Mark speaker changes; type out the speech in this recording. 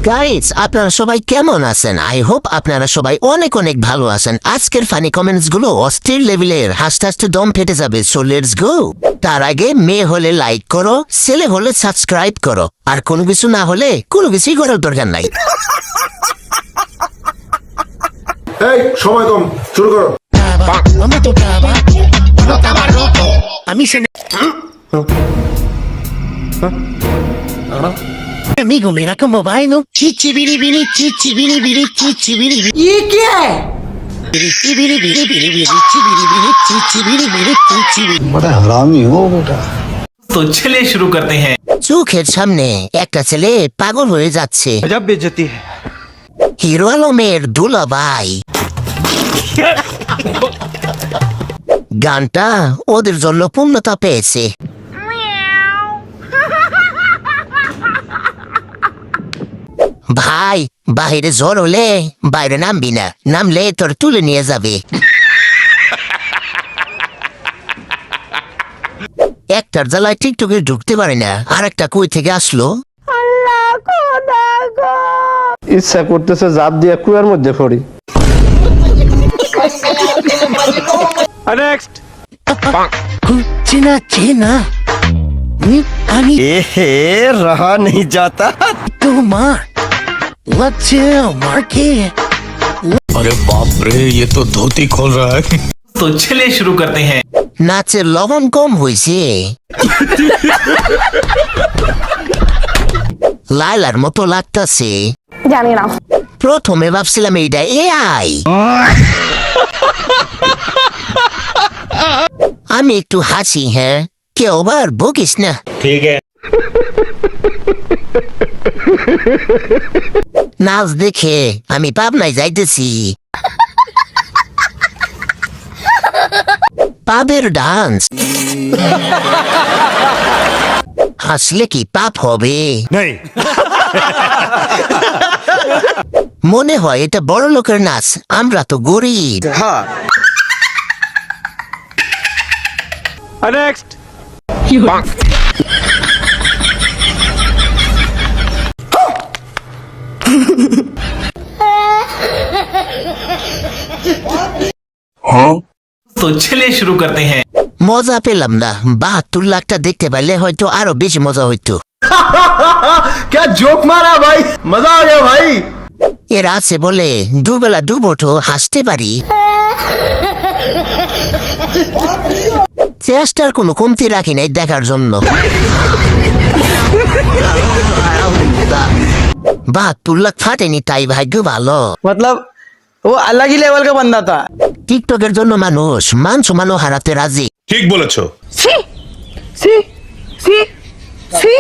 Speaker 1: Guys, আপনারা সবাই কেমন আছেন? আই হোপ আপনারা সবাই অনেক অনেক ভালো আছেন। আজকের ফানি কমেন্টস গুলো অস্থির লেভেলের, হাসতে হাসতে দম ফেটে যাবে। So let's go. তার আগে মেয়ে হলে লাইক করো, ছেলে হলে সাবস্ক্রাইব করো, আর কোনো কিছু না হলে কোনো কিছুই করার দরকার নাই।
Speaker 2: এই সময় কম, শুরু করো।
Speaker 1: আমি Amigo, mira cómo bailo. Chichi biri biri, chichi biri biri, chichi biri biri.
Speaker 3: ये क्या है?
Speaker 1: Chichi biri biri biri biri, chichi biri biri, chichi biri biri, chichi biri.
Speaker 4: बड़ा हरामी हो बेटा।
Speaker 5: तो चलिए शुरू करते हैं।
Speaker 1: চোখের সামনে একটা ছেলে পাগল হয়ে যাচ্ছে।
Speaker 5: गजब बेइज्जती है।
Speaker 1: হিরো আলমের দুলাভাই। গানটা ওদের জন্য পূর্ণতা পেয়েছে। ভাই, বাহিরে জ্বর হলে বাইরে নামবি না, নামলে তোর তুলে নিয়ে যাবে। একটার জ্বালায় টিকটকে ঢুকতে পারে না, আর একটা কই থেকে আসলো।
Speaker 6: ইচ্ছা করতেছে জাপ দিয়ে কুয়ার মধ্যে পড়ি। নেক্সট
Speaker 1: চেনা চেনা আমি
Speaker 4: रहा नहीं जाता।
Speaker 1: তোমার লাগছে আমাকে।
Speaker 7: अरे बाप रे, ये तो धोती खोल रहा है।
Speaker 5: तो चलिए शुरू करते हैं।
Speaker 1: নাচের লবণ কম হয়েছে। লাইলার মতো লাগতাছে।
Speaker 8: জানি না,
Speaker 1: প্রথমে ভাবছিলাম এইটা এআই। আমি একটু হাসি, হ্যাঁ, কেউ আবার বকিস না।
Speaker 5: ठीक है।
Speaker 1: নাচ দেখে আমি পাবনায় যাইতেছি। পাবের ডান্স। হাসলে কি পাপ হবে? মনে হয় এটা বড় লোকের নাচ, আমরা তো গরিব।
Speaker 6: নেক্সট
Speaker 5: तो चलिए शुरू करते हैं।
Speaker 1: মজা পেলাম না। 72 লাখটা দেখতে পারলে হয়তো আরো বেশি মজা হইতো।
Speaker 2: क्या जोक मारा भाई, मजा आ गया भाई।
Speaker 1: এরা আছে বলে দুবেলা দুবটো হাসতে পারি। চেষ্টার কোনো কমতি রাখি নাই দেখার জন্য। 72 লাখ ফাটেনি, তাই ভাগ্য ভালো।
Speaker 6: मतलब वो अलग ही लेवल का बंदा था।
Speaker 1: টিকটকের জন্য মানুষ মান সম্মান হারাতে রাজি।
Speaker 2: ঠিক বলেছো।
Speaker 8: C C C C